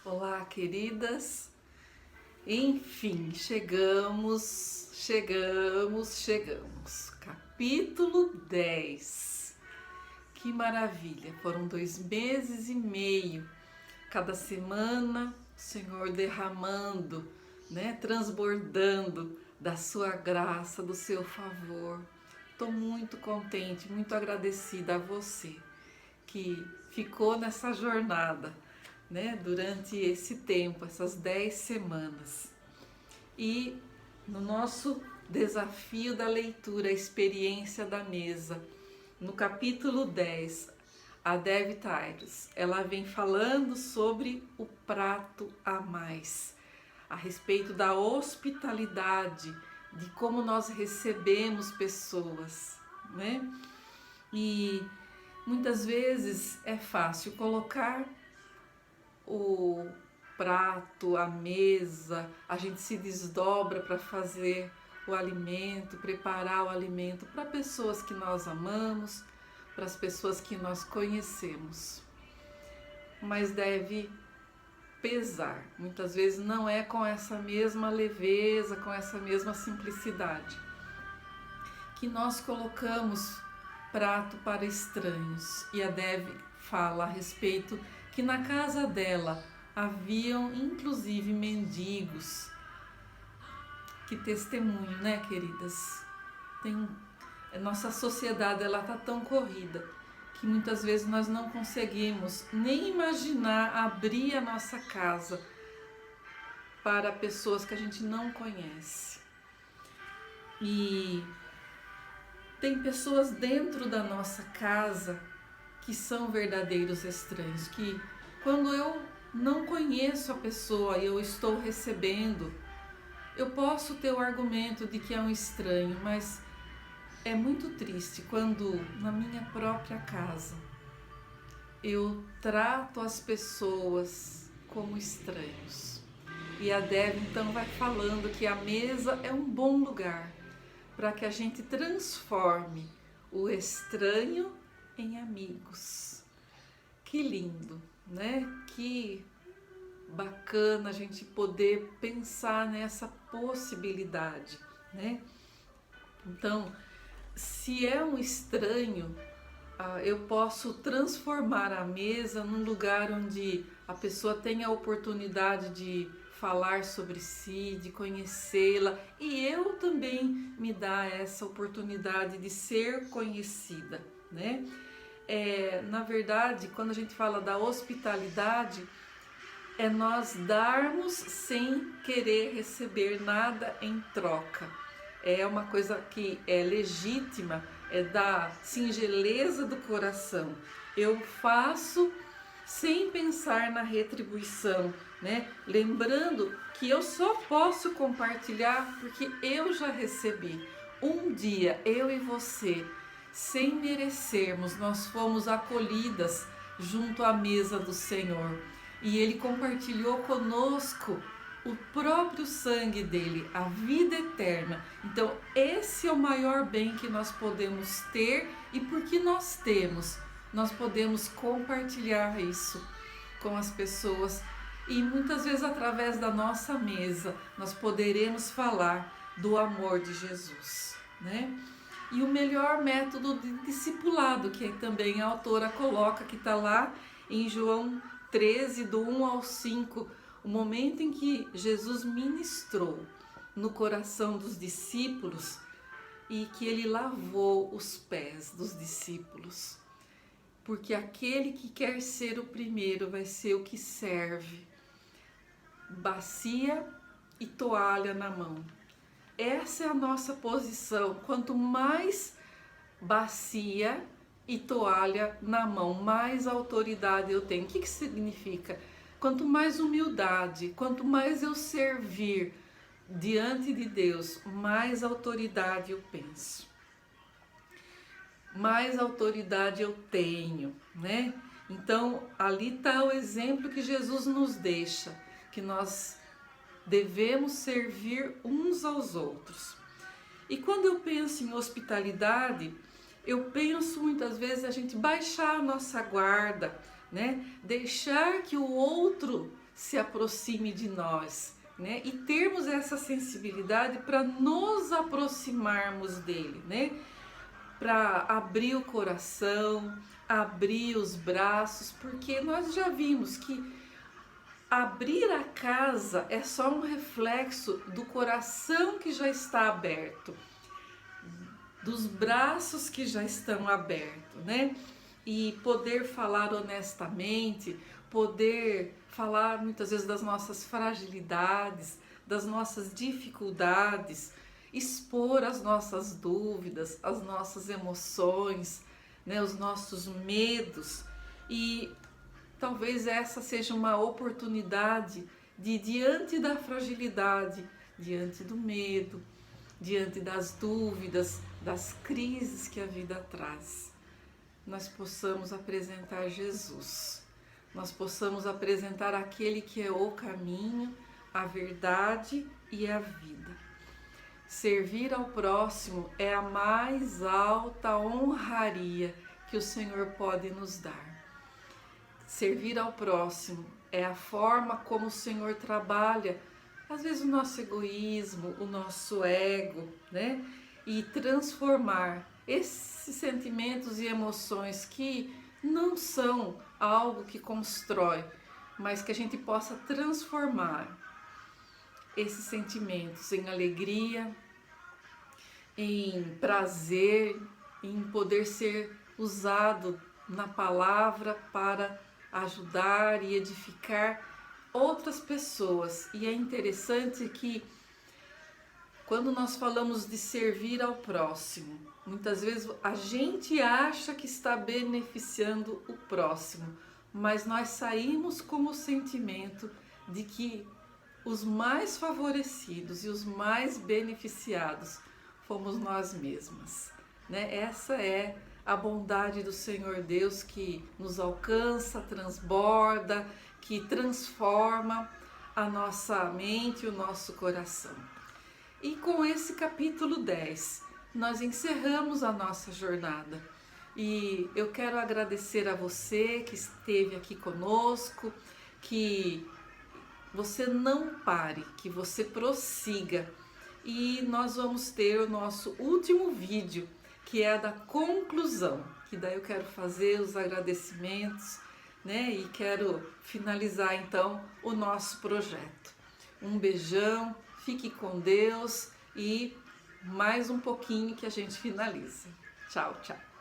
Olá, queridas. Enfim, chegamos. Capítulo 10. Que maravilha! Foram 2 meses e meio. Cada semana, o Senhor derramando, transbordando da sua graça, do seu favor. Estou muito contente, muito agradecida a você que ficou nessa jornada, durante esse tempo, essas 10 semanas. E no nosso desafio da leitura, a experiência da mesa, no capítulo 10, a Dev Tyrus, ela vem falando sobre o prato a mais, a respeito da hospitalidade, de como nós recebemos pessoas, E muitas vezes é fácil colocar o prato, a mesa, a gente se desdobra para fazer o alimento, preparar o alimento para pessoas que nós amamos, para as pessoas que nós conhecemos. Mas deve pesar. Muitas vezes não é com essa mesma leveza, com essa mesma simplicidade que nós colocamos prato para estranhos. E a Dev fala a respeito que na casa dela haviam inclusive mendigos. Que testemunho, queridas? Nossa sociedade ela tá tão corrida que muitas vezes nós não conseguimos nem imaginar abrir a nossa casa para pessoas que a gente não conhece. E tem pessoas dentro da nossa casa que são verdadeiros estranhos, que quando eu não conheço a pessoa e eu estou recebendo, eu posso ter o argumento de que é um estranho, mas é muito triste quando na minha própria casa eu trato as pessoas como estranhos. E a Dev então vai falando que a mesa é um bom lugar para que a gente transforme o estranho em amigos. Que lindo, Que bacana a gente poder pensar nessa possibilidade, Então, se é um estranho, eu posso transformar a mesa num lugar onde a pessoa tenha a oportunidade de falar sobre si, de conhecê-la, e eu também me dar essa oportunidade de ser conhecida, Na verdade, quando a gente fala da hospitalidade, é nós darmos sem querer receber nada em troca. É uma coisa que é legítima, é da singeleza do coração. Eu faço sem pensar na retribuição, Lembrando que eu só posso compartilhar porque eu já recebi. Um dia, eu e você, sem merecermos, nós fomos acolhidas junto à mesa do Senhor. E Ele compartilhou conosco o próprio sangue dele, a vida eterna. Então esse é o maior bem que nós podemos ter, e porque nós temos, nós podemos compartilhar isso com as pessoas, e muitas vezes através da nossa mesa nós poderemos falar do amor de Jesus, E o melhor método de discipulado, que também a autora coloca, que está lá em João 13, do 1 ao 5, o momento em que Jesus ministrou no coração dos discípulos e que ele lavou os pés dos discípulos. Porque aquele que quer ser o primeiro vai ser o que serve. Bacia e toalha na mão. Essa é a nossa posição. Quanto mais bacia e toalha na mão, mais autoridade eu tenho. O que significa? Quanto mais humildade, quanto mais eu servir diante de Deus, mais autoridade eu penso, mais autoridade eu tenho, Então ali está o exemplo que Jesus nos deixa, que nós devemos servir uns aos outros. E quando eu penso em hospitalidade, eu penso muitas vezes a gente baixar a nossa guarda, deixar que o outro se aproxime de nós, né? E termos essa sensibilidade para nos aproximarmos dele, né? Para abrir o coração, abrir os braços, porque nós já vimos que abrir a casa é só um reflexo do coração que já está aberto, dos braços que já estão abertos, né? E poder falar honestamente, poder falar muitas vezes das nossas fragilidades, das nossas dificuldades, expor as nossas dúvidas, as nossas emoções, né, os nossos medos. E talvez essa seja uma oportunidade de, diante da fragilidade, diante do medo, diante das dúvidas, das crises que a vida traz, nós possamos apresentar Jesus, nós possamos apresentar aquele que é o caminho, a verdade e a vida. Servir ao próximo é a mais alta honraria que o Senhor pode nos dar. Servir ao próximo é a forma como o Senhor trabalha, às vezes o nosso egoísmo, o nosso ego, né? E transformar esses sentimentos e emoções que não são algo que constrói, mas que a gente possa transformar esses sentimentos em alegria, em prazer, em poder ser usado na palavra para ajudar e edificar outras pessoas. E é interessante que quando nós falamos de servir ao próximo, muitas vezes a gente acha que está beneficiando o próximo, mas nós saímos com o sentimento de que os mais favorecidos e os mais beneficiados fomos nós mesmas, né? Essa é a bondade do Senhor Deus que nos alcança, transborda, que transforma a nossa mente e o nosso coração. E com esse capítulo 10, nós encerramos a nossa jornada. E eu quero agradecer a você que esteve aqui conosco, que você não pare, que você prossiga. E nós vamos ter o nosso último vídeo, que é a da conclusão, que daí eu quero fazer os agradecimentos, né? E quero finalizar então o nosso projeto. Um beijão, fique com Deus e mais um pouquinho que a gente finaliza. Tchau, tchau.